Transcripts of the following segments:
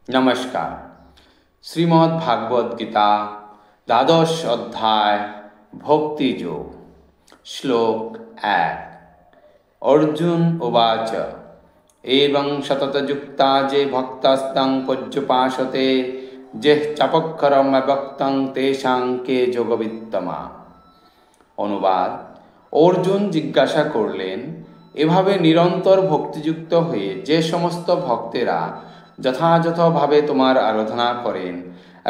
নমস্কার। শ্রীমদ্ ভাগবত গীতা দ্বাদশ অধ্যায় ভক্তিযোগ শ্লোক 1। অর্জুন উবাচ এবং শততযুক্তা যে ভক্তাস্তং পর্যুপাসতে যেহ চাপক্ষরমব্যক্তং তেষাং কে যোগবিত্তমা। অনুবাদ: অর্জুন জিজ্ঞাসা করলেন, এভাবে নিরন্তর ভক্তিযুক্ত হয়ে যে সমস্ত ভক্তেরা যথাযথভাবে তোমার আরাধনা করেন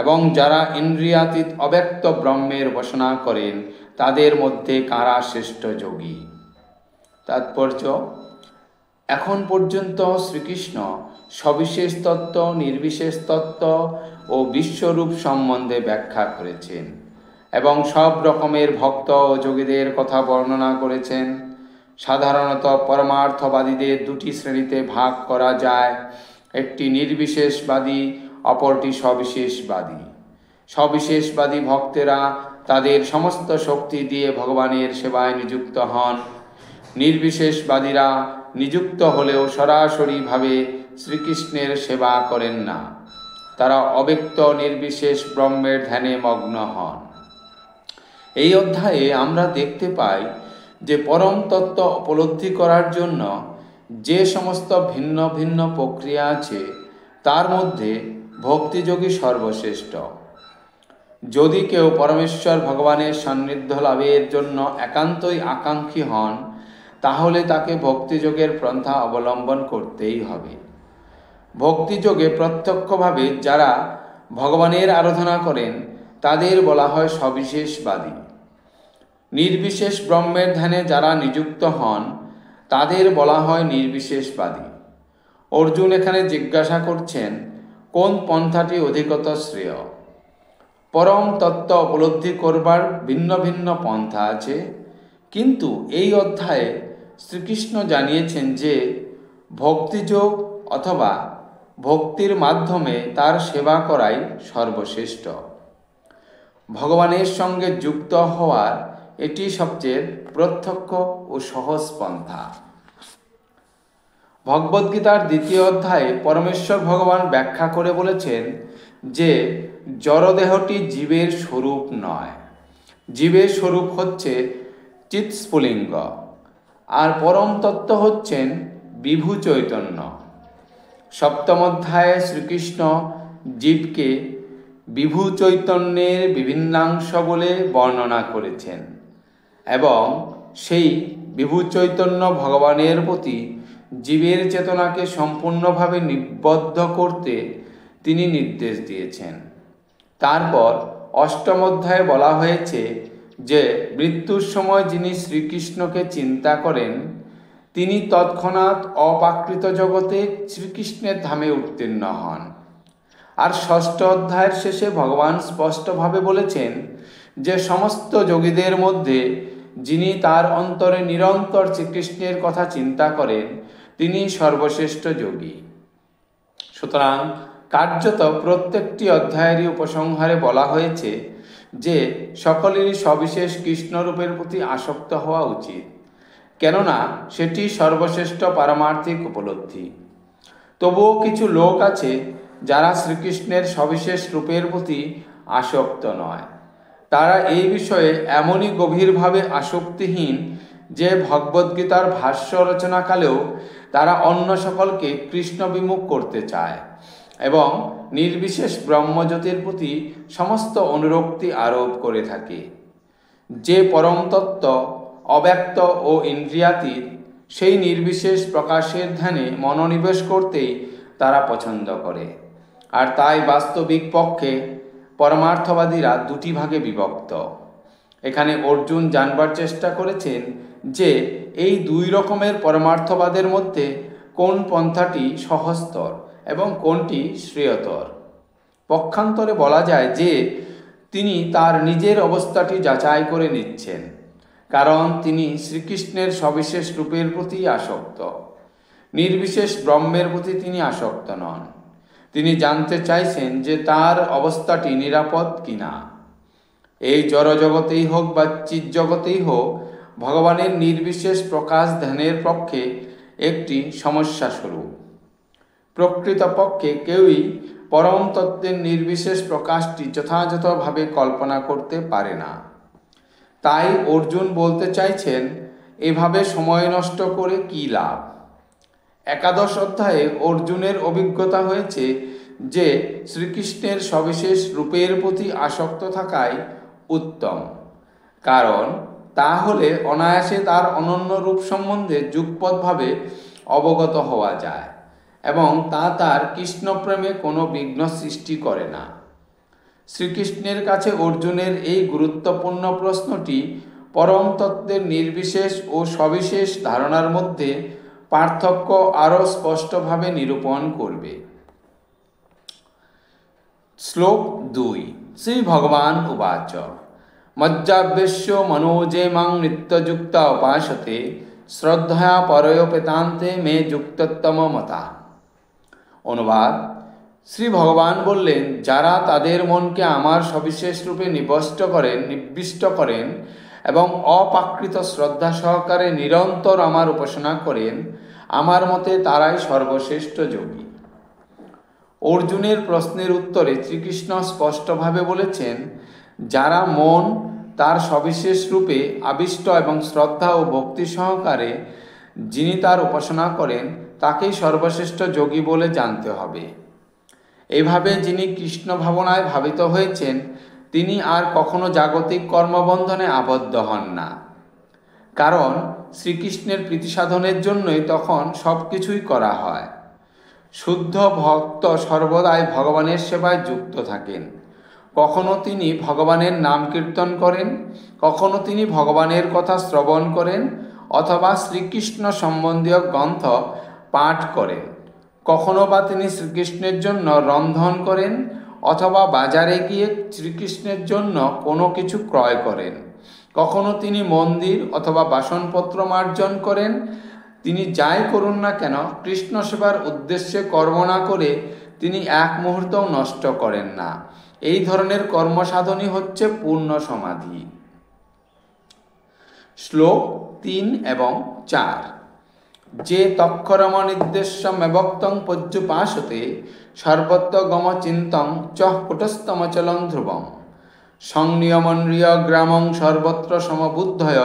এবং যারা ইন্দ্রিয়াতীত অব্যক্ত ব্রহ্মের উপাসনা করেন তাদের মধ্যে কারা শ্রেষ্ঠ যোগী। তাৎপর্য: এখন পর্যন্ত শ্রীকৃষ্ণ সবিশেষ তত্ত্ব, নির্বিশেষ তত্ত্ব ও বিশ্বরূপ সম্বন্ধে ব্যাখ্যা করেছেন এবং সব রকমের ভক্ত ও যোগীদের কথা বর্ণনা করেছেন। সাধারণত পরমার্থবাদীদের দুটি শ্রেণীতে ভাগ করা যায়, একটি নির্বিশেষবাদী, অপরটি সবিশেষবাদী। সবিশেষবাদী ভক্তেরা তাদের সমস্ত শক্তি দিয়ে ভগবানের সেবায় নিযুক্ত হন। নির্বিশেষবাদীরা নিযুক্ত হলেও সরাসরিভাবে শ্রীকৃষ্ণের সেবা করেন না, তারা অব্যক্ত নির্বিশেষ ব্রহ্মের ধ্যানে মগ্ন হন। এই অধ্যায়ে আমরা দেখতে পাই যে পরম তত্ত্ব উপলব্ধি করার জন্য যে সমস্ত ভিন্ন ভিন্ন প্রক্রিয়া আছে তার মধ্যে ভক্তিযোগী সর্বশ্রেষ্ঠ। যদি কেউ পরমেশ্বর ভগবানের সান্নিধ্য লাভের জন্য একান্তই আকাঙ্ক্ষী হন, তাহলে তাকে ভক্তিযোগের পন্থা অবলম্বন করতেই হবে। ভক্তিযোগে প্রত্যক্ষভাবে যারা ভগবানের আরাধনা করেন তাদের বলা হয় সবিশেষবাদী। নির্বিশেষ ব্রহ্মের ধ্যানে যারা নিযুক্ত হন তাদের বলা হয় নির্বিশেষবাদী। অর্জুন এখানে জিজ্ঞাসা করছেন, কোন পন্থাটি অধিকতর শ্রেয়? পরম তত্ত্ব উপলব্ধি করবার ভিন্ন ভিন্ন পন্থা আছে, কিন্তু এই অধ্যায়ে শ্রীকৃষ্ণ জানিয়েছেন যে ভক্তিযোগ অথবা ভক্তির মাধ্যমে তার সেবা করাই সর্বশ্রেষ্ঠ। ভগবানের সঙ্গে যুক্ত হওয়ার এটি সবচেয়ে প্রত্যক্ষ ও সহজ পন্থা। ভগবদ্গীতার দ্বিতীয় অধ্যায়ে পরমেশ্বর ভগবান ব্যাখ্যা করে বলেছেন যে জড়দেহটি জীবের স্বরূপ নয়। জীবের স্বরূপ হচ্ছে চিৎস্ফুলিঙ্গ, আর পরম তত্ত্ব হচ্ছেন বিভু চৈতন্য। সপ্তম অধ্যায়ে শ্রীকৃষ্ণ জীবকে বিভু চৈতন্যের বিভিন্নাংশ বলে বর্ণনা করেছেন এবং সেই বিভু চৈতন্য ভগবানের প্রতি জীবের চেতনাকে সম্পূর্ণভাবে নিবদ্ধ করতে তিনি নির্দেশ দিয়েছেন। তারপর অষ্টম অধ্যায়ে বলা হয়েছে যে মৃত্যুর সময় যিনি শ্রীকৃষ্ণকে চিন্তা করেন তিনি তৎক্ষণাৎ অপ্রাকৃত জগতে শ্রীকৃষ্ণের ধামে উত্তীর্ণ হন। আর ষষ্ঠ অধ্যায়ের শেষে ভগবান স্পষ্টভাবে বলেছেন যে সমস্ত যোগীদের মধ্যে যিনি তার অন্তরে নিরন্তর শ্রীকৃষ্ণের কথা চিন্তা করেন তিনি সর্বশ্রেষ্ঠ যোগী। সুতরাং কার্যত প্রত্যেকটি অধ্যায়েরই উপসংহারে বলা হয়েছে যে সকলেরই সবিশেষ কৃষ্ণরূপের প্রতি আসক্ত হওয়া উচিত, কেননা সেটি সর্বশ্রেষ্ঠ পারমার্থিক উপলব্ধি। তবুও কিছু লোক আছে যারা শ্রীকৃষ্ণের সবিশেষ রূপের প্রতি আসক্ত নয়। তারা এই বিষয়ে এমনই গভীরভাবে আসক্তিহীন যে ভগবদ্গীতার ভাষ্য রচনাকালেও তারা অন্য সকলকে কৃষ্ণ বিমুখ করতে চায় এবং নির্বিশেষ ব্রহ্মজ্যোতির প্রতি সমস্ত অনুরক্তি আরোপ করে থাকে। যে পরম তত্ত্ব অব্যক্ত ও ইন্দ্রিয়াতীত, সেই নির্বিশেষ প্রকাশের ধ্যানে মনোনিবেশ করতেই তারা পছন্দ করে। আর তাই বাস্তবিক পক্ষে পরমার্থবাদীরা দুটি ভাগে বিভক্ত। এখানে অর্জুন জানবার চেষ্টা করেছেন যে এই দুই রকমের পরমার্থবাদের মধ্যে কোন পন্থাটি সহজতর এবং কোনটি শ্রেয়তর। পক্ষান্তরে বলা যায় যে তিনি তার নিজের অবস্থাটি যাচাই করে নিচ্ছেন, কারণ তিনি শ্রীকৃষ্ণের সবিশেষ রূপের প্রতি আসক্ত। নির্বিশেষ ব্রহ্মের প্রতি তিনি আসক্ত নন। তিনি জানতে চাইছেন যে তার অবস্থাটি নিরাপদ কিনা। এই জড়জগতেই হোক বা চিৎজগতেই হোক, ভগবানের নির্বিশেষ প্রকাশ ধ্যানের পক্ষে একটি সমস্যা স্বরূপ। প্রকৃতপক্ষে কেউই পরম তত্ত্বের নির্বিশেষ প্রকাশটি যথাযথভাবে কল্পনা করতে পারে না। তাই অর্জুন বলতে চাইছেন, এভাবে সময় নষ্ট করে কী লাভ। একাদশ অধ্যায়ে অর্জুনের অভিজ্ঞতা হয়েছে যে শ্রীকৃষ্ণের সবিশেষ রূপের প্রতি আসক্ত থাকাই উত্তম, কারণ তা হলে অনায়াসে তার অনন্য রূপ সম্বন্ধে যুগপৎভাবে অবগত হওয়া যায় এবং তা তার কৃষ্ণপ্রেমে কোনো বিঘ্ন সৃষ্টি করে না। শ্রীকৃষ্ণের কাছে অর্জুনের এই গুরুত্বপূর্ণ প্রশ্নটি পরম তত্ত্বের নির্বিশেষ ও সবিশেষ ধারণার মধ্যে পার্থক্য আরও স্পষ্টভাবে নিরূপণ করবে। শ্লোক 2। শ্রী ভগবান উবাচ মজ্জাভ্যস্য মনোজে মাং নিত্যযুক্তা উপাসতে শ্রদ্ধয়া পরয়োপেতান্তে মে যুক্ততম মতা। অনুবাদ: শ্রী ভগবান বললেন, যারা তাদের মনকে আমার সবিশেষ রূপে নিবিষ্ট করেন এবং অপ্রাকৃত শ্রদ্ধা সহকারে নিরন্তর আমার উপাসনা করেন, আমার মতে তারাই সর্বশ্রেষ্ঠ যোগী। অর্জুনের প্রশ্নের উত্তরে শ্রীকৃষ্ণ স্পষ্টভাবে বলেছেন, যারা মন তার সবিশেষ রূপে আবিষ্ট এবং শ্রদ্ধা ও ভক্তি সহকারে যিনি তার উপাসনা করেন, তাকেই সর্বশ্রেষ্ঠ যোগী বলে জানতে হবে। এইভাবে যিনি কৃষ্ণ ভাবনায় ভাবিত হয়েছেন, তিনি আর কখনো জাগতিক কর্মবন্ধনে আবদ্ধ হন না, কারণ শ্রীকৃষ্ণের প্রীতি সাধনের জন্যই তখন সব কিছুই করা হয়। শুদ্ধ ভক্ত সর্বদাই ভগবানের সেবায় যুক্ত থাকেন। কখনো তিনি ভগবানের নাম কীর্তন করেন, কখনো তিনি ভগবানের কথা শ্রবণ করেন অথবা শ্রীকৃষ্ণ সম্বন্ধীয় গ্রন্থ পাঠ করেন, কখনো বা তিনি শ্রীকৃষ্ণের জন্য রন্ধন করেন অথবা বাজারে গিয়ে শ্রীকৃষ্ণের জন্য কোনো কিছু ক্রয় করেন, কখনো তিনি মন্দির অথবা বাসনপত্র মার্জন করেন। তিনি যাই করুন না কেন, কৃষ্ণ সেবার উদ্দেশ্যে কর্ম না করে তিনি এক মুহূর্তও নষ্ট করেন না। এই ধরনের কর্মসাধনই হচ্ছে পূর্ণ সমাধি। শ্লোক 3 এবং 4। যে তক্ষরম নির্দেশ্যমেবক্তং পর্যুপাসতে সর্বত্র গম চিন্তং চ কুটস্থমচলং ধ্রুবম সংনিয়মন্রিয় গ্রামং সর্বত্র সমবুদ্ধয়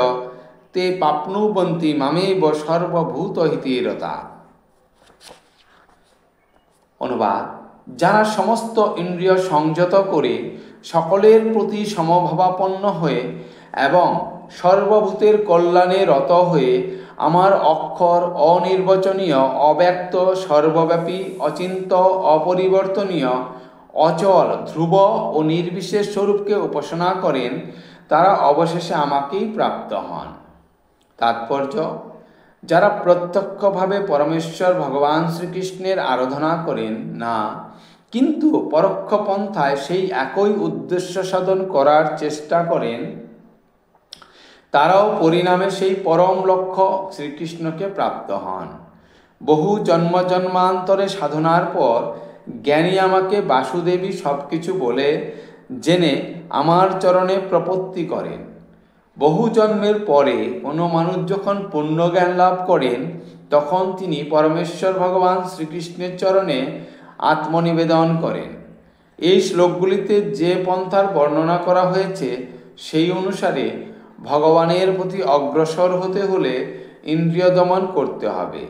তে পাপ্নুবন্তি মামেব সর্বভূতহিতেরতা। অনুবাদ: যারা সমস্ত ইন্দ্রিয় সংযত করে সকলের প্রতি সমভাবাপন্ন হয়ে এবং সর্বভূতের কল্যাণে রত হয়ে আমার অক্ষর, অনির্বচনীয়, অব্যক্ত, সর্বব্যাপী, অচিন্ত, অপরিবর্তনীয়, অচল, ধ্রুব ও নির্বিশেষ স্বরূপকে উপাসনা করেন, তারা অবশেষে আমাকেই প্রাপ্ত হন। তাৎপর্য: যারা প্রত্যক্ষভাবে পরমেশ্বর ভগবান শ্রীকৃষ্ণের আরাধনা করেন না, কিন্তু পরোক্ষ পন্থায় সেই একই উদ্দেশ্য সাধন করার চেষ্টা করেন, তারাও পরিণামে সেই পরম লক্ষ্য শ্রীকৃষ্ণকে প্রাপ্ত হন। বহু জন্ম জন্মান্তরে সাধনার পর জ্ঞানী আমাকে বাসুদেবী সব কিছু বলে জেনে আমার চরণে প্রপত্তি করেন। বহু জন্মের পরে কোনো মানুষ যখন পূর্ণজ্ঞান লাভ করেন, তখন তিনি পরমেশ্বর ভগবান শ্রীকৃষ্ণের চরণে আত্মনিবেদন করেন। এই শ্লোকগুলিতে যে পন্থার বর্ণনা করা হয়েছে, সেই অনুসারে ভগবানের প্রতি অগ্রসর হতে হলে ইন্দ্রিয় দমন করতে হবে,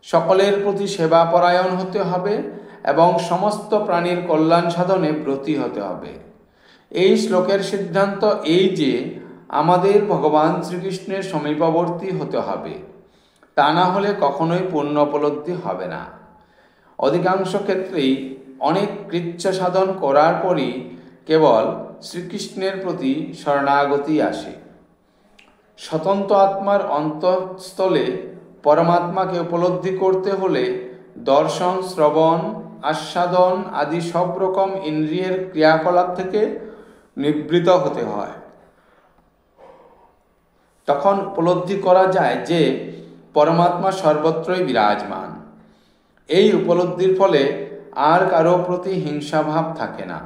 সকলের প্রতি সেবাপরায়ণ হতে হবে এবং সমস্ত প্রাণীর কল্যাণ সাধনে ব্রতী হতে হবে। এই শ্লোকের সিদ্ধান্ত এই যে আমাদের ভগবান শ্রীকৃষ্ণের সমীপবর্তী হতে হবে, তা না হলে কখনোই পূর্ণ উপলব্ধি হবে না। অধিকাংশ ক্ষেত্রেই অনেক কৃচ্ছ সাধন করার পরই কেবল শ্রীকৃষ্ণের প্রতি শরণাগতি আসে। স্বতন্ত্র আত্মার অন্তঃস্থলে পরমাত্মাকে উপলব্ধি করতে হলে দর্শন, শ্রবণ, আস্বাদন আদি সব রকম ইন্দ্রিয়ের ক্রিয়াকলাপ থেকে নিবৃত হতে হয়। তখন উপলব্ধি করা যায় যে পরমাত্মা সর্বত্রই বিরাজমান। এই উপলব্ধির ফলে আর কারো প্রতি হিংসাভাব থাকে না।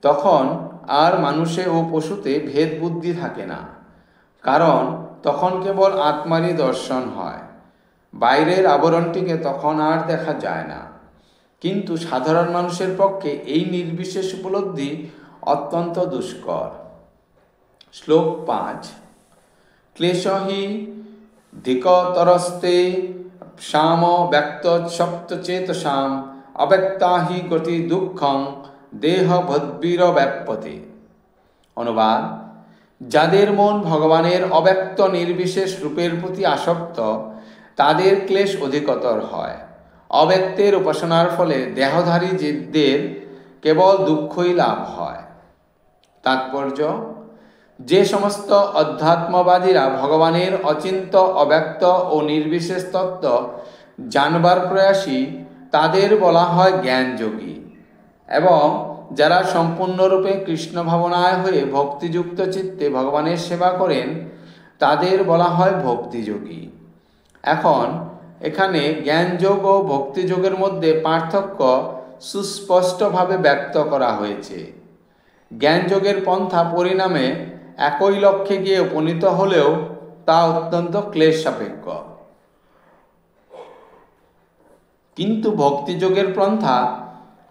তখন আর মানুষে ও পশুতে ভেদ বুদ্ধি থাকে না, কারণ তখন কেবল আত্মারই দর্শন হয়। বাইরের আবরণটিকে তখন আর দেখা যায় না। কিন্তু সাধারণ মানুষের পক্ষে এই নির্বিশেষ উপলব্ধি অত্যন্ত দুষ্কর। শ্লোক 5। ক্লেশহি ধিকতরস্তে সাম ব্যক্ত সপ্তচেতসাম অব্যক্তা হি গতি দুঃখং দেহ ভদ্বীর ব্যাপতে। অনুবাদ: যাদের মন ভগবানের অব্যক্ত নির্বিশেষ রূপের প্রতি আসক্ত, তাদের ক্লেশ অধিকতর হয়। অব্যক্তের উপাসনার ফলে দেহধারী জীবদের কেবল দুঃখই লাভ হয়। তাৎপর্য: যে সমস্ত অধ্যাত্মবাদীরা ভগবানের অচিন্ত, অব্যক্ত ও নির্বিশেষ তত্ত্ব জানবার প্রয়াসী, তাদের বলা হয় জ্ঞানযোগী, এবং যারা সম্পূর্ণরূপে কৃষ্ণ ভাবনায় হয়ে ভক্তিযুক্ত চিত্তে ভগবানের সেবা করেন, তাদের বলা হয় ভক্তিযোগী। এখন এখানে জ্ঞানযোগ ও ভক্তিযোগের মধ্যে পার্থক্য সুস্পষ্টভাবে ব্যক্ত করা হয়েছে। জ্ঞানযোগের পন্থা পরিণামে একই লক্ষ্যে গিয়ে উপনীত হলেও তা অত্যন্ত ক্লেশ সাপেক্ষ, কিন্তু ভক্তিযোগের পন্থা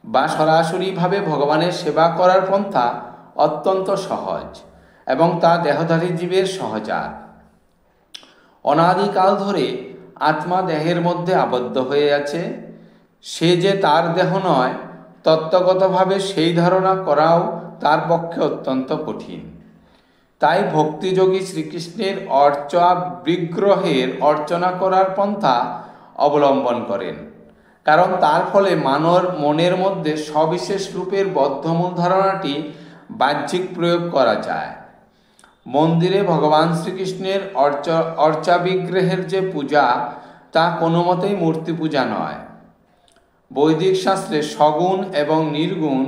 বা সরাসরিভাবে ভগবানের সেবা করার পন্থা অত্যন্ত সহজ এবং তা দেহধারী জীবের সহজাত। অনাদিকাল ধরে আত্মা দেহের মধ্যে আবদ্ধ হয়ে আছে, সে যে তার দেহ নয়, তত্ত্বগতভাবে সেই ধারণা করাও তার পক্ষে অত্যন্ত কঠিন। তাই ভক্তিযোগী শ্রীকৃষ্ণের বিগ্রহের অর্চনা করার পন্থা অবলম্বন করেন, কারণ তার ফলে মনের মধ্যে সবিশেষ রূপের বদ্ধমূল ধারণাটি বাহ্যিক প্রয়োগ করা যায়। মন্দিরে ভগবান শ্রীকৃষ্ণের অর্চাবিগ্রহের যে পূজা, তা কোনো মতেই মূর্তি পূজা নয়। বৈদিক শাস্ত্রে সগুণ এবং নির্গুণ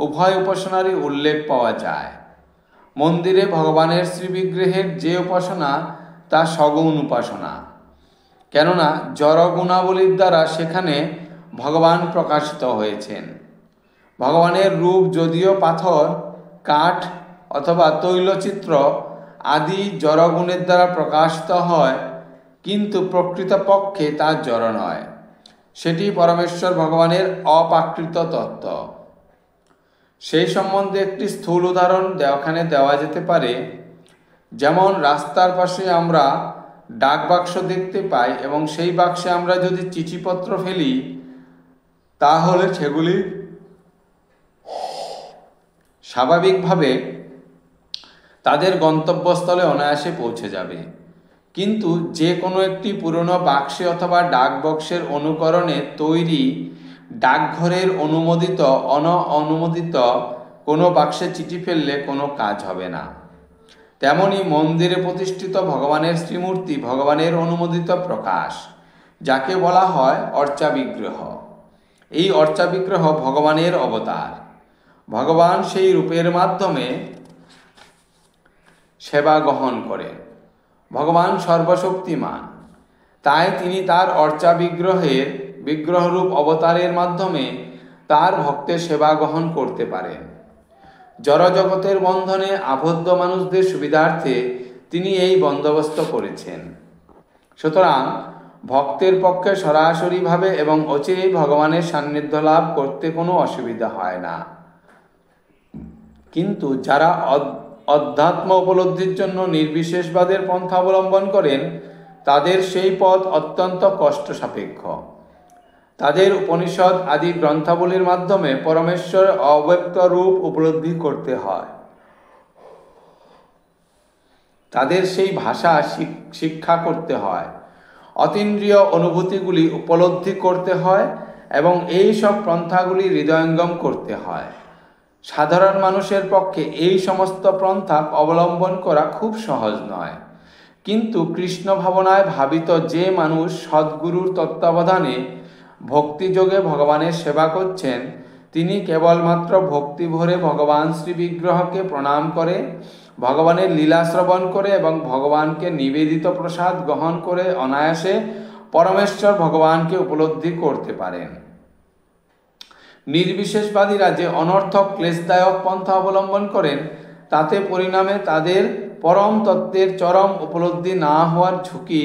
উভয় উপাসনারই উল্লেখ পাওয়া যায়। মন্দিরে ভগবানের শ্রীবিগ্রহের যে উপাসনা, তা সগুণ উপাসনা, কেননা জড়গুণাবলীর দ্বারা সেখানে ভগবান প্রকাশিত হয়েছেন। ভগবানের রূপ যদিও পাথর, কাঠ অথবা তৈলচিত্র আদি জড়গুণের দ্বারা প্রকাশিত হয়, কিন্তু প্রকৃতপক্ষে তা জড় নয়, সেটি পরমেশ্বর ভগবানের অপ্রাকৃত তত্ত্ব। সেই সম্বন্ধে একটি স্থূল উদাহরণ এখানে দেওয়া যেতে পারে। যেমন রাস্তার পাশে আমরা ডাক বাক্স দেখতে পাই, এবং সেই বাক্সে আমরা যদি চিঠিপত্র ফেলি, তাহলে সেগুলি স্বাভাবিকভাবে তাদের গন্তব্যস্থলে অনায়াসে পৌঁছে যাবে। কিন্তু যে কোনো একটি পুরনো বাক্সে অথবা ডাক বক্সের অনুকরণে তৈরি ডাকঘরের অনুমোদিত অনুমোদিত কোনো বাক্সে চিঠি ফেললে কোনো কাজ হবে না। তেমনি মন্দিরে প্রতিষ্ঠিত ভগবানের শ্রীমূর্তি ভগবানের অনুমোদিত প্রকাশ, যাকে বলা হয় অর্চাবিগ্রহ। এই অর্চাবিগ্রহ ভগবানের অবতার। ভগবান সেই রূপের মাধ্যমে সেবা গ্রহণ করেন। ভগবান সর্বশক্তিমান, তাই তিনি তার বিগ্রহরূপ অবতারের মাধ্যমে তার ভক্তের সেবা গ্রহণ করতে পারেন। জড়জগতের বন্ধনে আবদ্ধ মানুষদের সুবিধার্থে তিনি এই বন্দোবস্ত করেছেন। সুতরাং ভক্তের পক্ষে সরাসরিভাবে এবং অচিরেই ভগবানের সান্নিধ্য লাভ করতে কোনো অসুবিধা হয় না। কিন্তু যারা অধ্যাত্ম উপলব্ধির জন্য নির্বিশেষবাদের পন্থা অবলম্বন করেন, তাদের সেই পথ অত্যন্ত কষ্ট সাপেক্ষ। তাদের উপনিষদ আদি গ্রন্থাবলীর মাধ্যমে পরমেশ্বর অব্যক্ত রূপ উপলব্ধি করতে হয়। তাদের সেই ভাষা শিক্ষা করতে হয়, অতীন্দ্রিয় অনুভূতিগুলি উপলব্ধি করতে হয়, এবং এই সব পন্থাগুলি হৃদয়ঙ্গম করতে হয়। সাধারণ মানুষের পক্ষে এই সমস্ত পন্থা অবলম্বন করা খুব সহজ নয়, কিন্তু কৃষ্ণ ভাবনায় ভাবিত যে মানুষ সদ্গুরুর তত্ত্বাবধানে ভক্তিযোগে ভগবানের সেবা করছেন, তিনি কেবলমাত্র ভক্তি ভরে ভগবান শ্রীবিগ্রহকে প্রণাম করে, ভগবানের লীলা শ্রবণ করে এবং ভগবানকে নিবেদিত প্রসাদ গ্রহণ করে অনায়াসে পরমেশ্বর ভগবানকে উপলব্ধি করতে পারেন। নির্বিশেষবাদীরা যে অনর্থক ক্লেশদায়ক পন্থা অবলম্বন করেন, তাতে পরিণামে তাদের পরম তত্ত্বের চরম উপলব্ধি না হওয়ার ঝুঁকি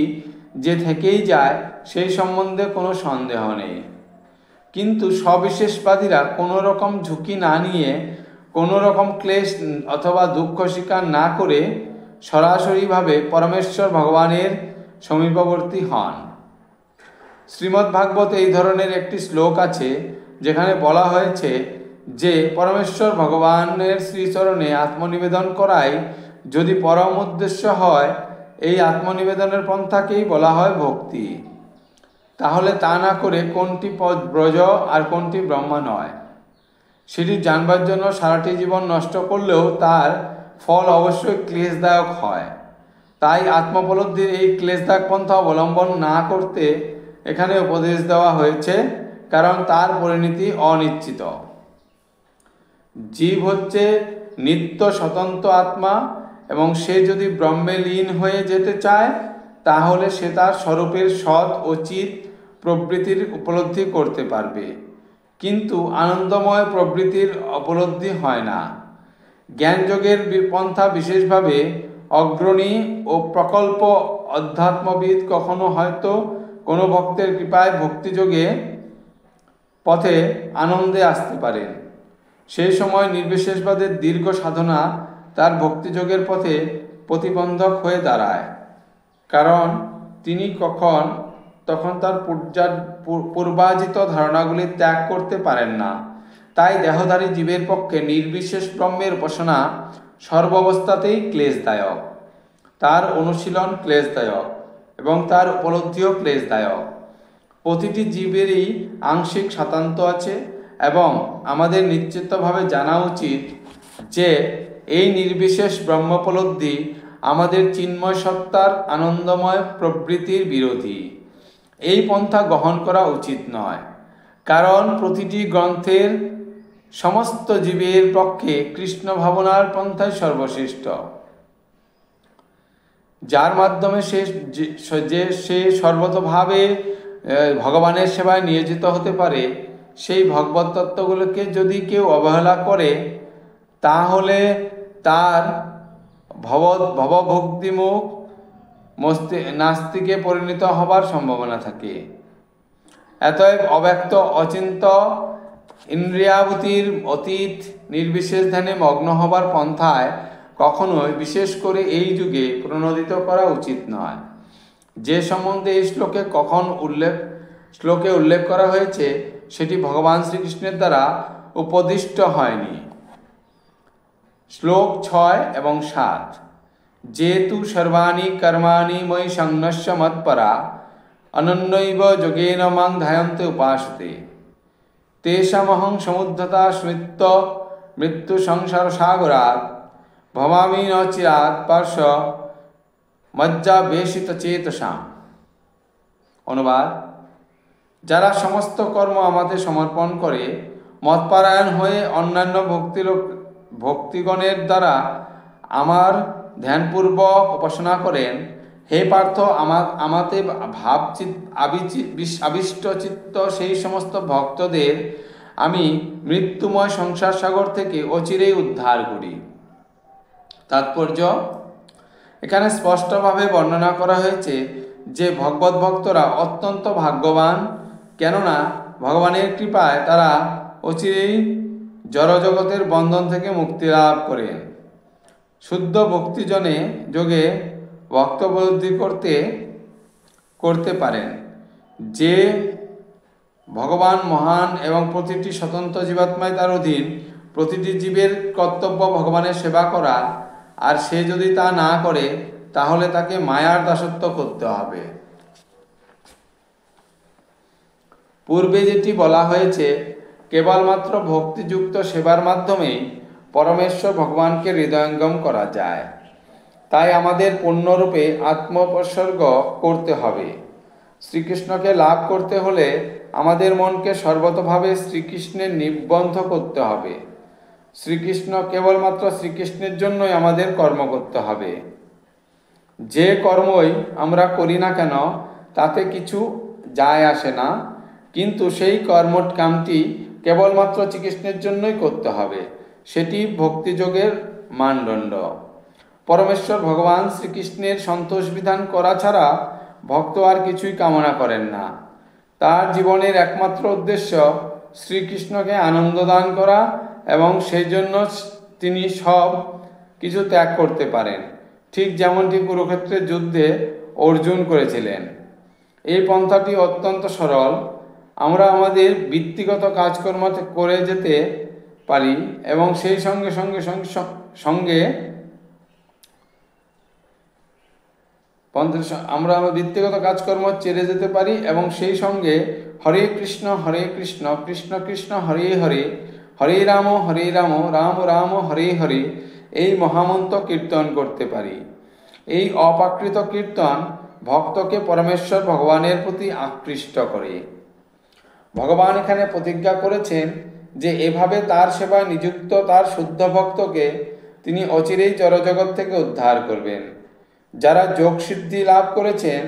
যে থেকেই যায়, সেই সম্বন্ধে কোনো সন্দেহ নেই। কিন্তু সবিশেষবাদীরা কোনো রকম ঝুঁকি না নিয়ে, কোনো রকম ক্লেশ অথবা দুঃখ স্বীকার না করে সরাসরিভাবে পরমেশ্বর ভগবানের সমীপবর্তী হন। শ্রীমদ্ ভাগবত এই ধরনের একটি শ্লোক আছে যেখানে বলা হয়েছে যে পরমেশ্বর ভগবানের শ্রীচরণে আত্মনিবেদন করাই যদি পরম উদ্দেশ্য হয়, এই আত্মনিবেদনের পন্থাকেই বলা হয় ভক্তি। তাহলে তা না করে কোনটি পদ ব্রজ আর কোনটি ব্রহ্মা নয়, সেটি জানবার জন্য সারাটি জীবন নষ্ট করলেও তার ফল অবশ্যই ক্লেশদায়ক হয়। তাই আত্মোপলব্ধির এই ক্লেশদায়ক পন্থা অবলম্বন না করতে এখানে উপদেশ দেওয়া হয়েছে, কারণ তার পরিণতি অনিশ্চিত। জীব হচ্ছে নিত্য স্বতন্ত্র আত্মা এবং সে যদি ব্রহ্মে লীন হয়ে যেতে চায় তাহলে সে তার স্বরূপের সৎ ও চিৎ প্রবৃত্তির উপলব্ধি করতে পারবে, কিন্তু আনন্দময় প্রবৃত্তির উপলব্ধি হয় না। জ্ঞানযোগের পন্থা বিশেষভাবে অগ্রণী ও প্রকল্প অধ্যাত্মবিদ কখনো হয়তো কোনো ভক্তের কৃপায় ভক্তিযোগে পথে আনন্দে আসতে পারেন। সেই সময় নির্বিশেষবাদের দীর্ঘ সাধনা তার ভক্তিযোগের পথে প্রতিবন্ধক হয়ে দাঁড়ায়, কারণ তিনি তখন তার পূর্বার্জিত ধারণাগুলি ত্যাগ করতে পারেন না। তাই দেহধারী জীবের পক্ষে নির্বিশেষ ব্রহ্মের উপাসনা সর্বাবস্থাতেই ক্লেশদায়ক, তার অনুশীলন ক্লেশদায়ক এবং তার উপলব্ধিও ক্লেশদায়ক। প্রতিটি জীবেরই আংশিক স্বাতন্ত্র্য আছে এবং আমাদের নিশ্চিতভাবে জানা উচিত যে এই নির্বিশেষ ব্রহ্মোপলব্ধি আমাদের চিন্ময় সত্তার আনন্দময় প্রবৃত্তির বিরোধী। এই পন্থা গ্রহণ করা উচিত নয়, কারণ প্রতিটি গ্রন্থের সমস্ত জীবের পক্ষে কৃষ্ণ ভাবনার পন্থাই সর্বশ্রেষ্ঠ, যার মাধ্যমে সে সর্বতভাবে ভগবানের সেবায় নিয়োজিত হতে পারে। সেই ভগবত তত্ত্বগুলোকে যদি কেউ অবহেলা করে তাহলে তার ভবভক্তিমুখ নাস্তিকে পরিণত হবার সম্ভাবনা থাকে। এতএব অব্যক্ত অচিন্ত ইন্দ্রিয়াভূতির অতীত নির্বিশেষ ধ্যানে মগ্ন হবার পন্থায় কখনোই, বিশেষ করে এই যুগে, প্রণোদিত করা উচিত নয়। যে সম্বন্ধে এই শ্লোকে উল্লেখ করা হয়েছে সেটি ভগবান শ্রীকৃষ্ণের দ্বারা উপদিষ্ট হয়নি। শ্লোক 6 এবং 7, যেতু সর্বাণি কর্মাণি ময়ি সংন্যস্য মৎপরা অনন্যৈব যোগেন মাং ধ্যায়ন্তে উপাসতে তেষামহং সমুদ্ধতা স্মৃত্য মৃত্যু সংসার সাগরাৎ ভবামি ন চিরাৎ পার্শ্ব মজ্জাবেশিত চেতসাম। অনুবাদ: যারা সমস্ত কর্ম আমাদের সমর্পণ করে মতপরায়ণ হয়ে অন্যান্য ভক্তিগণের দ্বারা আমার ধ্যানপূর্বক উপাসনা করেন, হে পার্থ, আমাতে আবিষ্ট চিত্ত সেই সমস্ত ভক্তদের আমি মৃত্যুময় সংসার সাগর থেকে অচিরেই উদ্ধার করি। তাৎপর্য: এখানে স্পষ্টভাবে বর্ণনা করা হয়েছে যে ভগবত ভক্তরা অত্যন্ত ভাগ্যবান, কেননা ভগবানের কৃপায় তারা অচিরেই জড়জগতের বন্ধন থেকে মুক্তি লাভ করেন। শুদ্ধ ভক্তিজনে যোগে ভক্তবুদ্ধি করতে পারেন যে ভগবান মহান এবং প্রতিটি স্বতন্ত্র জীবাত্মায় তার অধীন। প্রতিটি জীবের কর্তব্য ভগবানের সেবা করা, আর সে যদি তা না করে তাহলে তাকে মায়ার দাসত্ব করতে হবে। পূর্বে যেটি বলা হয়েছে, কেবলমাত্র ভক্তিযুক্ত সেবার মাধ্যমেই পরমেশ্বর ভগবানকে হৃদয়ঙ্গম করা যায়। তাই আমাদের পূর্ণরূপে আত্মোপসর্গ করতে হবে। শ্রীকৃষ্ণকে লাভ করতে হলে আমাদের মনকে সর্বতভাবে শ্রীকৃষ্ণের নিবদ্ধ করতে হবে। কেবলমাত্র শ্রীকৃষ্ণের জন্যই আমাদের কর্ম করতে হবে। যে কর্মই আমরা করি না কেন তাতে কিছু যায় আসে না, কিন্তু সেই কামটি কেবলমাত্র শ্রীকৃষ্ণের জন্যই করতে হবে। সেটি ভক্তিযোগের মানদণ্ড। পরমেশ্বর ভগবান শ্রীকৃষ্ণের সন্তোষ বিধান করা ছাড়া ভক্ত আর কিছুই কামনা করেন না। তার জীবনের একমাত্র উদ্দেশ্য শ্রীকৃষ্ণকে আনন্দ দান করা এবং সেই জন্য তিনি সব কিছু ত্যাগ করতে পারেন, ঠিক যেমনটি কুরুক্ষেত্রের যুদ্ধে অর্জুন করেছিলেন। এই পন্থাটি অত্যন্ত সরল। আমরা আমাদের বৃত্তিগত কাজকর্ম করে যেতে পারি এবং সেই সঙ্গে সঙ্গে সঙ্গে আমরা আমার বৃত্তিগত কাজকর্ম ছেড়ে যেতে পারি এবং সেই সঙ্গে হরে কৃষ্ণ কৃষ্ণ কৃষ্ণ হরে হরে, হরে রাম রাম রাম হরে হরে এই মহামন্ত্র কীর্তন করতে পারি। এই অপ্রাকৃত কীর্তন ভক্তকে পরমেশ্বর ভগবানের প্রতি আকৃষ্ট করে। ভগবান এখানে প্রতিজ্ঞা করেছেন যে এভাবে তার সেবায় নিযুক্ত তার শুদ্ধ ভক্তকে তিনি অচিরেই জড়জগৎ থেকে উদ্ধার করবেন। যারা যোগসিদ্ধি লাভ করেছেন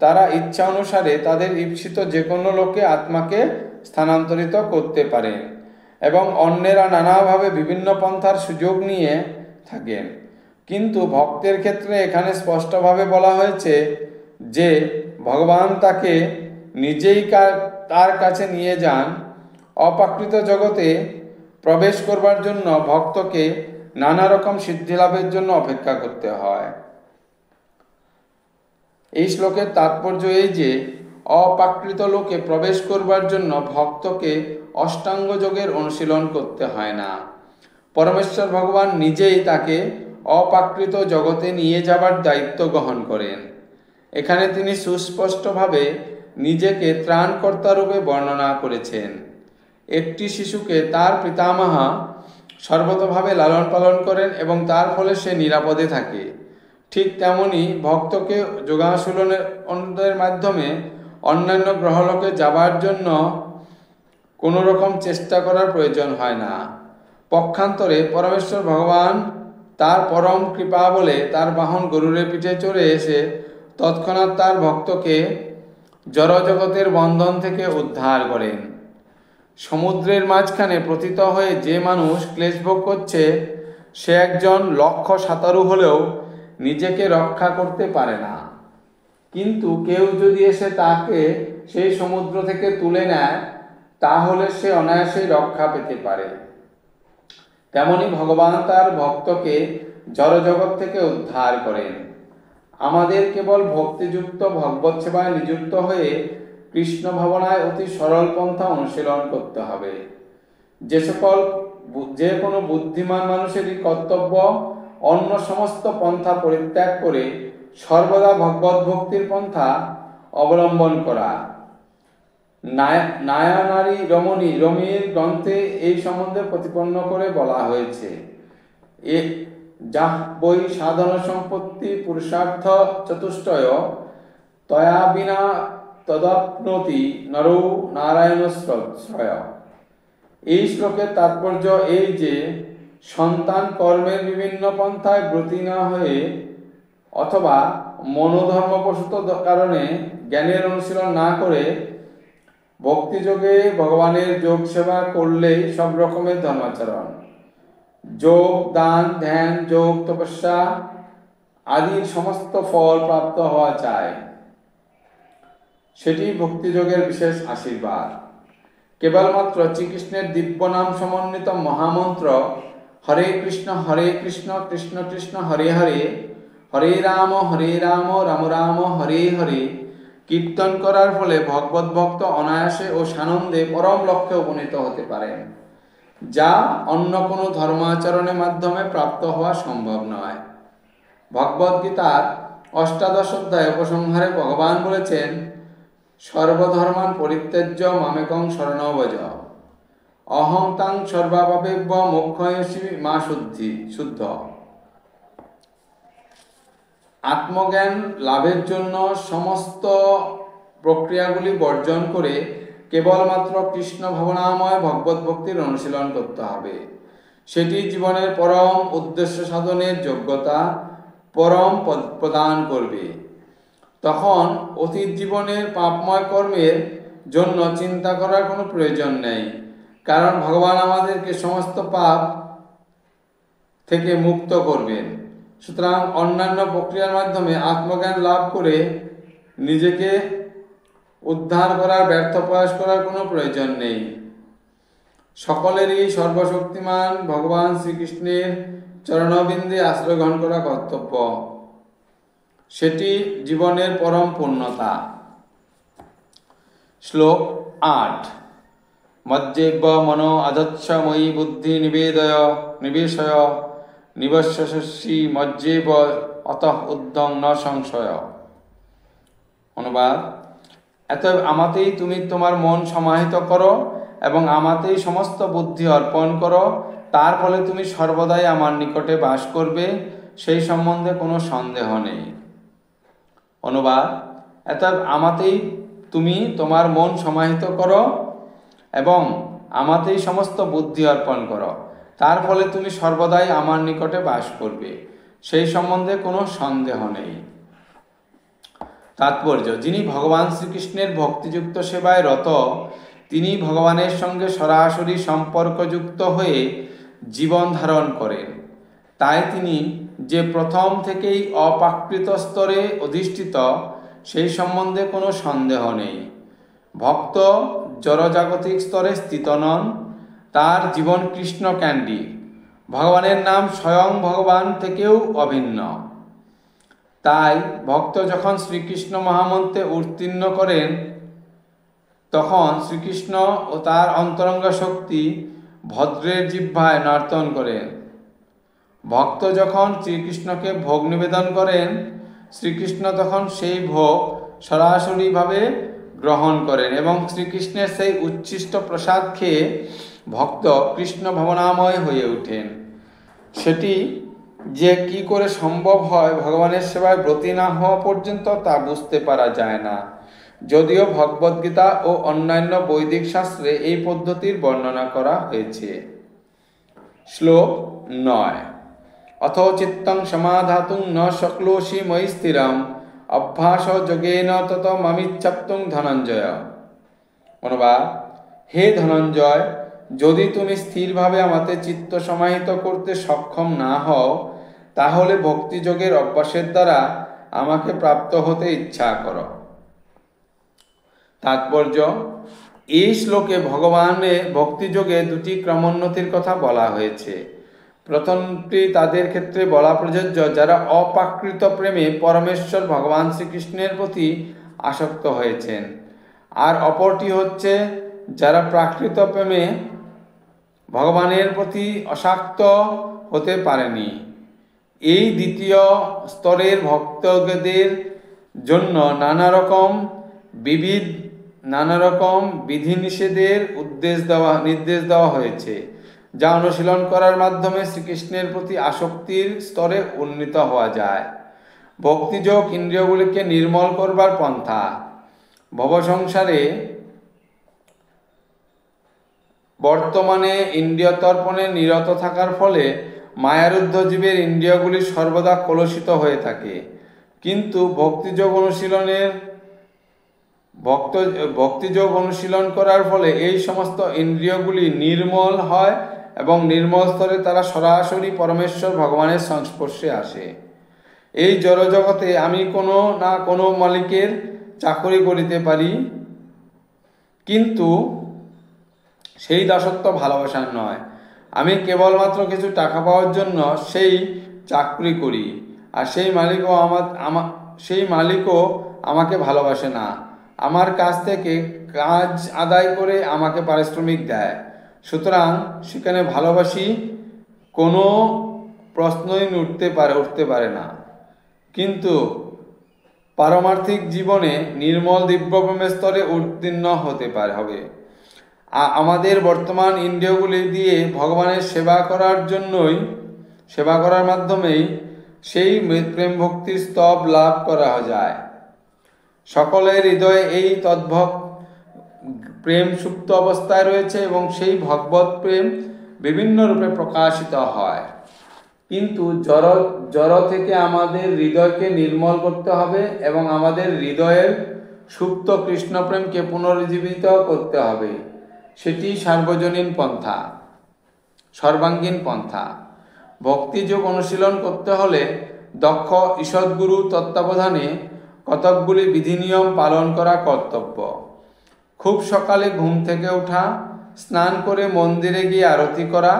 তারা ইচ্ছা অনুসারে তাদের ঈপ্সিত যে কোনো লোকে আত্মাকে স্থানান্তরিত করতে পারেন এবং অন্যেরা নানাভাবে বিভিন্ন পন্থার সুযোগ নিয়ে থাকেন। কিন্তু ভক্তের ক্ষেত্রে এখানে স্পষ্টভাবে বলা হয়েছে যে ভগবান তাকে নিজেই তার কাছে নিয়ে যান। অপ্রাকৃত জগতে প্রবেশ করবার জন্য ভক্তকে নানা রকম সিদ্ধি লাভের জন্য অপেক্ষা করতে হয়। এই শ্লোকের তাৎপর্য এই যে অপ্রাকৃত লোকে প্রবেশ করবার জন্য ভক্তকে অষ্টাঙ্গ যোগের অনুশীলন করতে হয় না। পরমেশ্বর ভগবান নিজেই তাকে অপ্রাকৃত জগতে নিয়ে যাবার দায়িত্ব গ্রহণ করেন। এখানে তিনি সুস্পষ্টভাবে নিজেকে ত্রাণকর্তা রূপে বর্ণনা করেছেন। একটি শিশুকে তার পিতামহ সর্বতভাবে লালন পালন করেন এবং তার ফলে সে নিরাপদে থাকে। ঠিক তেমনি ভক্তকে যোগাসনের মাধ্যমে অন্যান্য গ্রহলোকে যাবার জন্য কোনো রকম চেষ্টা করার প্রয়োজন হয় না। পক্ষান্তরে পরমেশ্বর ভগবান তার পরম কৃপা বলে তার বাহন গরুরের পিঠে চড়ে এসে তৎক্ষণাৎ তার ভক্তকে জড়জগতের বন্ধন থেকে উদ্ধার করেন। সমুদ্রের মাঝখানে পতিত হয়ে যে মানুষ ক্লেশ ভোগ করছে সে একজন লক্ষ্য সাঁতারু হলেও নিজেকে রক্ষা করতে পারে না, কিন্তু কেউ যদি এসে তাকে সেই সমুদ্র থেকে তুলে নেয় তাহলে সে অনায়াসেই রক্ষা পেতে পারে। তেমনি ভগবান তার ভক্তকে জড়জগৎ থেকে উদ্ধার করেন। আমাদের কেবল ভক্তিযুক্ত ভগবৎ সেবায় নিযুক্ত হয়ে কৃষ্ণ ভাবনায় অতি সরল পন্থা অনুশীলন করতে হবে। যে কোনো বুদ্ধিমান মানুষেরই কর্তব্য অন্য সমস্ত পন্থা পরিত্যাগ করে সর্বদা ভগবত ভক্তির পন্থা অবলম্বন করা। নায়ানারী রমির গ্রন্থে এই সম্বন্ধে প্রতিপন্ন করে বলা হয়েছে, যাহ বৈ সাধন সম্পত্তি পুরুষার্থ চতুষ্টয় তয়া বিনা তদাপ্নতি নরৌ নারায়ণ শ্রয়। এই শ্লোকের তাৎপর্য এই যে সন্তান কর্মের বিভিন্ন পন্থায় ব্রতী না হয়ে অথবা মনোধর্মপ্রসূত কারণে জ্ঞানের অনুশীলন না করে ভক্তিযোগে ভগবানের যোগ সেবা করলেই সব রকমের ধর্মাচরণ, যোগ, দান, ধ্যান, যোগ, তপস্যা আদির সমস্ত ফল প্রাপ্ত হওয়া চায়। সেটি ভক্তিযোগের বিশেষ আশীর্বাদ। কেবলমাত্র শ্রীকৃষ্ণের দিব্য নাম সমন্বিত মহামন্ত্র হরে কৃষ্ণ কৃষ্ণ কৃষ্ণ হরে হরে, হরে রাম রাম রাম হরে হরে কীর্তন করার ফলে ভগবত ভক্ত অনায়াসে ও সানন্দে পরম লক্ষ্যে উপনীত হতে পারেন, যা অন্য কোনো ধর্মাচরণের মাধ্যমে প্রাপ্ত হওয়া সম্ভব নয়। ভগবদ্গীতার ৮ অধ্যায় উপসংহারে ভগবান বলেছেন, সর্বধর্মান পরিত্যাজ্য মামেকং শরণং ব্রজ, অহং তাং সর্বাপাপেভ্য মোক্ষয়সি মা শুদ্ধ। আত্মজ্ঞান লাভের জন্য সমস্ত প্রক্রিয়াগুলি বর্জন করে কেবলমাত্র কৃষ্ণ ভাবনাময় ভগবত ভক্তির অনুশীলন করতে হবে। সেটি জীবনের পরম উদ্দেশ্য সাধনের যোগ্যতা পরম প্রদান করবে। তখন অতীত জীবনের পাপময় কর্মের জন্য চিন্তা করার কোনো প্রয়োজন নেই, কারণ ভগবান আমাদেরকে সমস্ত পাপ থেকে মুক্ত করবেন। সুতরাং অন্যান্য প্রক্রিয়ার মাধ্যমে আত্মজ্ঞান লাভ করে নিজেকে উদ্ধার করার ব্যর্থ প্রয়াস করার কোনো প্রয়োজন নেই। সকলেরই সর্বশক্তিমান ভগবান শ্রীকৃষ্ণের চরণবিন্দে আশ্রয় গ্রহণ করা কর্তব্য। সেটি জীবনের পরম পূর্ণতা। শ্লোক 8। মজ্জেব্য মনো আধচ্ছ ময়ি বুদ্ধি নিবেশয় নিবশ্যসি মজ্জেব অতঃ উদ্ধং ন সংশয়। অনুবাদ: অতএব আমাতেই তুমি তোমার মন সমাহিত করো এবং আমাতেই সমস্ত বুদ্ধি অর্পণ করো, তার ফলে তুমি সর্বদাই আমার নিকটে বাস করবে, সেই সম্বন্ধে কোনো সন্দেহ নেই। অনুবাদ: অতএব আমাতেই তুমি তোমার মন সমাহিত করো এবং আমাতেই সমস্ত বুদ্ধি অর্পণ করো, তার ফলে তুমি সর্বদাই আমার নিকটে বাস করবে, সেই সম্বন্ধে কোনো সন্দেহ নেই। তাৎপর্য: যিনি ভগবান শ্রীকৃষ্ণের ভক্তিযুক্ত সেবায় রত, তিনি ভগবানের সঙ্গে সরাসরি সম্পর্কযুক্ত হয়ে জীবন ধারণ করেন। তাই তিনি যে প্রথম থেকেই অপ্রাকৃত স্তরে অধিষ্ঠিত, সেই সম্বন্ধে কোনো সন্দেহ নেই। ভক্ত জড়জাগতিক স্তরে স্থিত নন, তার জীবন কৃষ্ণ ক্যান্ডি, ভগবানের নাম স্বয়ং ভগবান থেকেও অভিন্ন। তাই ভক্ত যখন শ্রীকৃষ্ণ মহামন্ত্রে উত্তীর্ণ করেন, তখন শ্রীকৃষ্ণ ও তার অন্তরঙ্গ শক্তি ভদ্রের জিহ্বায় নর্তন করেন। ভক্ত যখন শ্রীকৃষ্ণকে ভোগ নিবেদন করেন, শ্রীকৃষ্ণ তখন সেই ভোগ সরাসরিভাবে গ্রহণ করেন এবং শ্রীকৃষ্ণের সেই উচ্ছিষ্ট প্রসাদ খেয়ে ভক্ত কৃষ্ণ ভাবনাময় হয়ে ওঠেন। সেটি যে কি করে সম্ভব হয় ভগবানের সেবায় ব্রতী না হওয়া পর্যন্ত তা বুঝতে পারা যায় না, যদিও ভগবদ্গীতা ও অন্যান্য বৈদিক শাস্ত্রে এই পদ্ধতির বর্ণনা করা হয়েছে। শ্লোক 9। অথ চিত্তং সমাধাতুং ন শক্নোষি ময়ি স্থিরম অভ্যাস যোগেন তত মামিচ্ছাপ্তুং ধনঞ্জয়। অনুবাদ: হে ধনঞ্জয়, যদি তুমি স্থিরভাবে আমাতে চিত্ত সমাহিত করতে সক্ষম না হও, তাহলে ভক্তিযোগের অভ্যাসের দ্বারা আমাকে প্রাপ্ত হতে ইচ্ছা করো। তাৎপর্য: এই শ্লোকে ভগবানের ভক্তিযোগে দুটি ক্রমোন্নতির কথা বলা হয়েছে। প্রথমটি তাদের ক্ষেত্রে বলা প্রযোজ্য যারা অপ্রাকৃত প্রেমে পরমেশ্বর ভগবান শ্রীকৃষ্ণের প্রতি আসক্ত হয়েছেন, আর অপরটি হচ্ছে যারা প্রাকৃত প্রেমে ভগবানের প্রতি আসক্ত হতে পারেনি। এই দ্বিতীয় স্তরের ভক্তদের জন্য নানা রকম বিধিনিষেধের নির্দেশ দেওয়া হয়েছে, যা অনুশীলন করার মাধ্যমে শ্রীকৃষ্ণের প্রতি আসক্তির স্তরে উন্নীত হওয়া যায়। ভক্তিযোগ ইন্দ্রিয়গুলিকে নির্মল করবার পন্থা। ভবসংসারে বর্তমানে ইন্দ্রিয় তর্পণে নিরত থাকার ফলে মায়ারুদ্ধ জীবের ইন্দ্রিয়গুলি সর্বদা কলুষিত হয়ে থাকে, কিন্তু ভক্তিযোগ অনুশীলন করার ফলে এই সমস্ত ইন্দ্রিয়গুলি নির্মল হয় এবং নির্মল স্তরে তারা সরাসরি পরমেশ্বর ভগবানের সংস্পর্শে আসে। এই জড়জগতে আমি কোনো না কোনো মালিকের চাকরি করিতে পারি, কিন্তু সেই দাসত্ব ভালোবাসার নয়। আমি কেবলমাত্র কিছু টাকা পাওয়ার জন্য সেই চাকরি করি, আর সেই মালিকও আমাকে ভালোবাসে না, আমার কাছ থেকে কাজ আদায় করে আমাকে পারিশ্রমিক দেয়। সুতরাং সেখানে ভালোবাসি কোনো প্রশ্নই উঠতে পারে না। কিন্তু পারমার্থিক জীবনে নির্মল দিব্যপ্রেমের স্তরে উত্তীর্ণ হবে। আমাদের বর্তমান ইন্দ্রিয়গুলি দিয়ে ভগবানের সেবা করার মাধ্যমেই সেই প্রেম ভক্তির স্তব লাভ করা যায়। সকলের হৃদয়ে এই তদ্ভক প্রেম সুপ্ত অবস্থায় রয়েছে এবং সেই ভগবত প্রেম বিভিন্ন রূপে প্রকাশিত হয়। কিন্তু জড় থেকে আমাদের হৃদয়কে নির্মল করতে হবে এবং আমাদের হৃদয়ের সুপ্ত কৃষ্ণপ্রেমকে পুনরুজ্জীবিত করতে হবে। সেটি সর্বাঙ্গীন পন্থা। ভক্তিযোগ অনুশীলন করতে হলে দক্ষ ঈষৎগুরু তত্ত্বাবধানে কতকগুলি বিধিনিয়ম পালন করা কর্তব্য। খুব সকালে ঘুম থেকে ওঠা, স্নান করে মন্দিরে গিয়ে আরতি করা,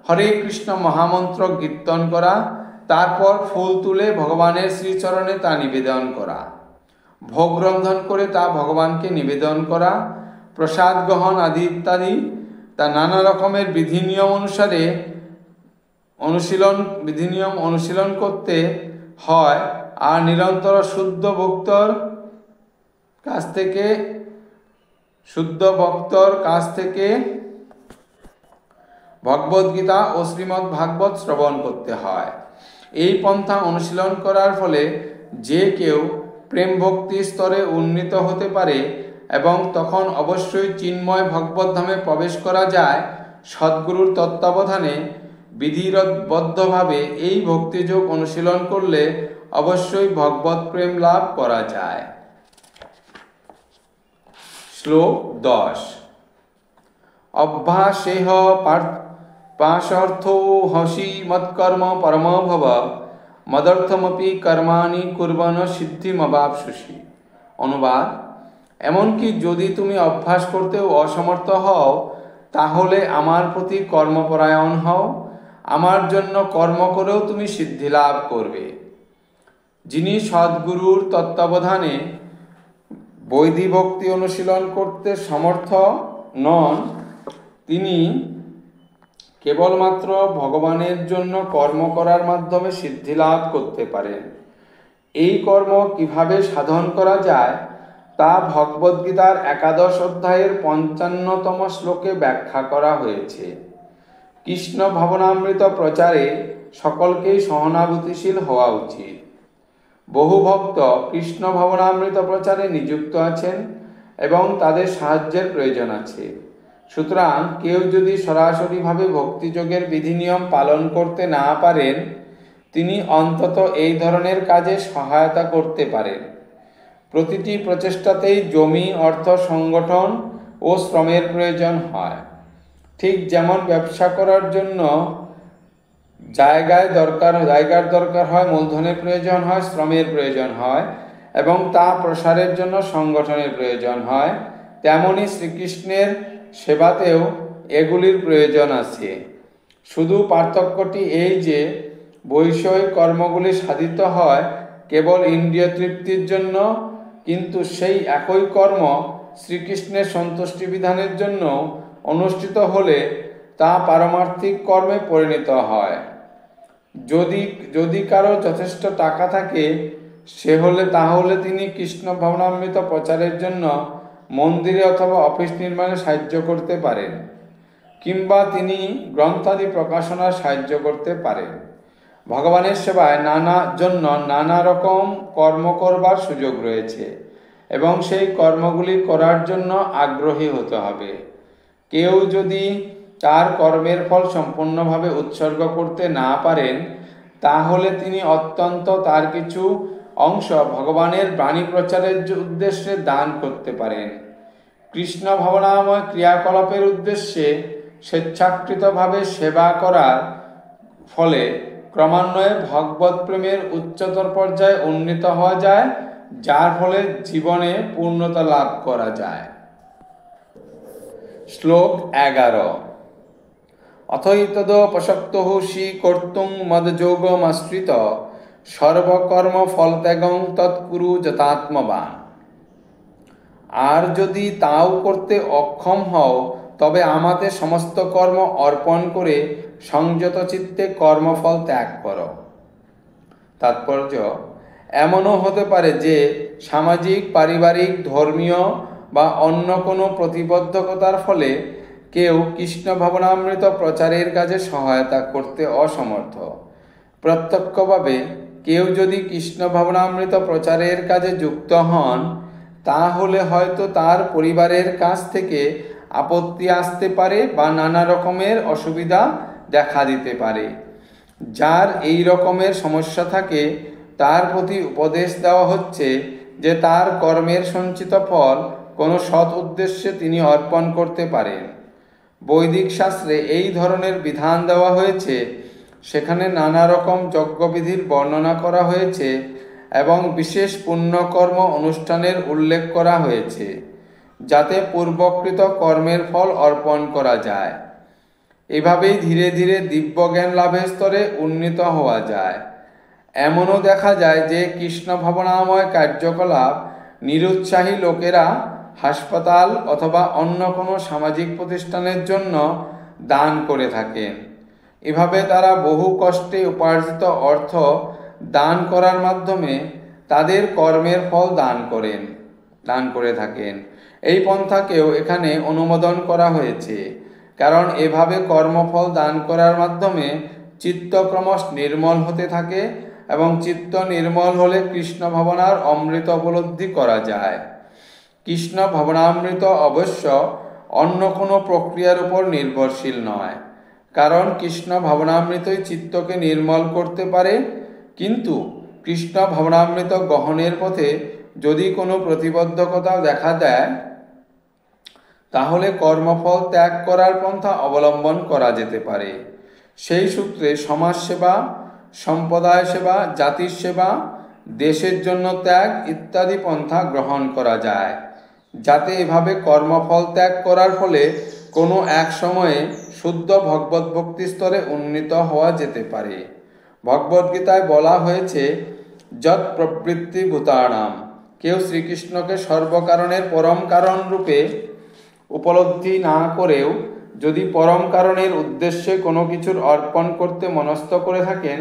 হরে কৃষ্ণ মহামন্ত্র কীর্তন করা, তারপর ফুল তুলে ভগবানের শ্রীচরণে তা নিবেদন করা, ভোগ রন্ধন করে তা ভগবানকে নিবেদন করা, প্রসাদ গ্রহণ আদি ইত্যাদি তা নানা রকমের বিধিনিয়ম অনুশীলন করতে হয়। আর নিরন্তর শুদ্ধ ভক্তর কাছ থেকে ভগবদ্গীতা ও শ্রীমদ্ ভাগবত শ্রবণ করতে হয়। এই পন্থা অনুশীলন করার ফলে যে কেউ প্রেম ভক্তি স্তরে উন্নীত হতে পারে এবং তখন অবশ্যই চিন্ময় ভগবদ্ধামে প্রবেশ করা যায়। সদ্গুরুর তত্ত্বাবধানে বিধিবদ্ধভাবে এই ভক্তিযোগ অনুশীলন করলে অবশ্যই ভগবৎ প্রেম লাভ করা যায়। শ্লোক 10। অভ্যাসেহ পাশার্থো হসি মৎকর্ম পরম ভব মদর্থমপি কর্মাণি কুর্বন সিদ্ধিমবাপসুষি। অনুবাদ: এমনকি যদি তুমি অভ্যাস করতেও অসমর্থ হও, তাহলে আমার প্রতি কর্মপরায়ণ হও, আমার জন্য কর্ম করেও তুমি সিদ্ধি লাভ করবে। যিনি সদ্গুরুর তত্ত্বাবধানে বৈধি ভক্তি অনুশীলন করতে সমর্থ নন, তিনি কেবলমাত্র ভগবানের জন্য কর্ম করার মাধ্যমে সিদ্ধি লাভ করতে পারেন। এই কর্ম কিভাবে সাধন করা যায় তা ভগবদ্গীতার 11 অধ্যায়ের 55তম শ্লোকে ব্যাখ্যা করা হয়েছে। কৃষ্ণ ভাবনামৃত প্রচারে সকলকেই সহানুভূতিশীল হওয়া উচিত। বহু ভক্ত কৃষ্ণ ভাবনামৃত প্রচারে নিযুক্ত আছেন এবং তাদের সাহায্যের প্রয়োজন আছে। সুতরাং কেউ যদি সরাসরিভাবে ভক্তিযোগের বিধিনিয়ম পালন করতে না পারেন, তিনি অন্তত এই ধরনের কাজে সহায়তা করতে পারেন। প্রতিটি প্রচেষ্টাতেই জমি, অর্থ, সংগঠন ও শ্রমের প্রয়োজন হয়। ঠিক যেমন ব্যবসা করার জন্য জায়গার দরকার হয়, মূলধনের প্রয়োজন হয়, শ্রমের প্রয়োজন হয় এবং তা প্রসারের জন্য সংগঠনের প্রয়োজন হয়, তেমনি শ্রীকৃষ্ণের সেবাতেও এগুলির প্রয়োজন আছে। শুধু পার্থক্যটি এই যে বৈষয়িক কর্মগুলি সাধিত হয় কেবল ইন্দ্রিয় তৃপ্তির জন্য, কিন্তু সেই একই কর্ম শ্রীকৃষ্ণের সন্তুষ্টি বিধানের জন্য অনুষ্ঠিত হলে তা পারমার্থিক কর্মে পরিণত হয়। যদি কারো যথেষ্ট টাকা থাকে তাহলে তিনি কৃষ্ণ ভাবনামৃত প্রচারের জন্য মন্দিরে অথবা অফিস নির্মাণে সাহায্য করতে পারেন, কিংবা তিনি গ্রন্থাদি প্রকাশনার সাহায্য করতে পারেন। ভগবানের সেবায় নানা রকম কর্ম করবার সুযোগ রয়েছে এবং সেই কর্মগুলি করার জন্য আগ্রহী হতে হবে। কেউ যদি তার কর্মের ফল সম্পূর্ণভাবে উৎসর্গ করতে না পারেন, তাহলে তিনি অত্যন্ত তার কিছু অংশ ভগবানের বাণী প্রচারের উদ্দেশ্যে দান করতে পারেন। কৃষ্ণ ভাবনাময় ক্রিয়াকলাপের উদ্দেশ্যে স্বেচ্ছাকৃতভাবে সেবা করার ফলে ক্রমান্বয়ে ভগবৎ প্রেমের উচ্চতর পর্যায়ে উন্নীত হওয়া যায়, যার ফলে জীবনে পূর্ণতা লাভ করা যায়। শ্লোক 11। অথৈতদোপশক্তোষি কর্তুং মদযোগমাশ্রিত সর্বকর্ম ফলত্যাগং তৎকুরু যথাত্মবান। আর যদি তাও করতে অক্ষম হও, তবে আমাতে সমস্ত কর্ম অর্পণ করে সংযত চিত্তে কর্মফল ত্যাগ করো। তাৎপর্য: এমনও হতে পারে যে সামাজিক, পারিবারিক, ধর্মীয় বা অন্য কোনো প্রতিবদ্ধকতার ফলে কেউ কৃষ্ণ ভাবনামৃত প্রচারের কাজে সহায়তা করতে অসমর্থ। প্রত্যক্ষভাবে কেউ যদি কৃষ্ণ ভাবনামৃত প্রচারের কাজে যুক্ত হন, তাহলে হয়তো তার পরিবারের কাছ থেকে আপত্তি আসতে পারে বা নানা রকমের অসুবিধা দেখা দিতে পারে। যার এই রকমের সমস্যা থাকে তার প্রতি উপদেশ দেওয়া হচ্ছে যে তার কর্মের সঞ্চিত ফল কোনো সৎ উদ্দেশ্যে তিনি অর্পণ করতে পারেন। বৈদিক শাস্ত্রে এই ধরনের বিধান দেওয়া হয়েছে। সেখানে নানা রকম যজ্ঞবিধির বর্ণনা করা হয়েছে এবং বিশেষ পুণ্যকর্ম অনুষ্ঠানের উল্লেখ করা হয়েছে, যাতে পূর্বকৃত কর্মের ফল অর্পণ করা যায়। এভাবেই ধীরে ধীরে দিব্যজ্ঞান লাভের স্তরে উন্নীত হওয়া যায়। এমনও দেখা যায় যে কৃষ্ণ ভাবনাময় কার্যকলাপ নিরুৎসাহী লোকেরা হাসপাতাল অথবা অন্য কোনো সামাজিক প্রতিষ্ঠানের জন্য দান করে থাকেন। এভাবে তারা বহু কষ্টে উপার্জিত অর্থ দান করার মাধ্যমে তাদের কর্মের ফল দান করে থাকেন। এই পন্থাকেও এখানে অনুমোদন করা হয়েছে, কারণ এভাবে কর্মফল দান করার মাধ্যমে চিত্ত ক্রমশ নির্মল হতে থাকে এবং চিত্ত নির্মল হলে কৃষ্ণ ভাবনার অমৃত উপলব্ধি করা যায়। কৃষ্ণ ভাবনামৃত অবশ্য অন্য কোনো প্রক্রিয়ার উপর নির্ভরশীল নয়, কারণ কৃষ্ণ ভাবনামৃতই চিত্তকে নির্মল করতে পারে। কিন্তু কৃষ্ণ ভাবনামৃত গ্রহণের পথে যদি কোনো প্রতিবন্ধকতা দেখা দেয়, তাহলে কর্মফল ত্যাগ করার পন্থা অবলম্বন করা যেতে পারে। সেই সূত্রে সমাজসেবা, সম্প্রদায় সেবা, জাতির সেবা, দেশের জন্য ত্যাগ ইত্যাদি পন্থা গ্রহণ করা যায়, যাতে এভাবে কর্মফল ত্যাগ করার ফলে কোনো এক সময়ে শুদ্ধ ভগবত ভক্তি স্তরে উন্নীত হওয়া যেতে পারে। ভগবদ্গীতায় বলা হয়েছে, যৎ প্রবৃত্তি ভূতানাম। কেউ শ্রীকৃষ্ণকে সর্বকারণের পরম কারণ রূপে উপলব্ধি না করেও যদি পরম কারণের উদ্দেশ্যে কোনো কিছুর অর্পণ করতে মনস্থ করে থাকেন,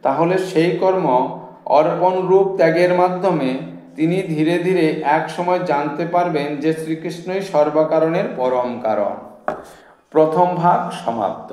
তাহলে সেই কর্ম অর্পণ রূপ ত্যাগের মাধ্যমে তিনি ধীরে ধীরে এক সময় জানতে পারবেন যে শ্রীকৃষ্ণই সর্বকারণের পরম কারণ। প্রথম ভাগ সমাপ্ত।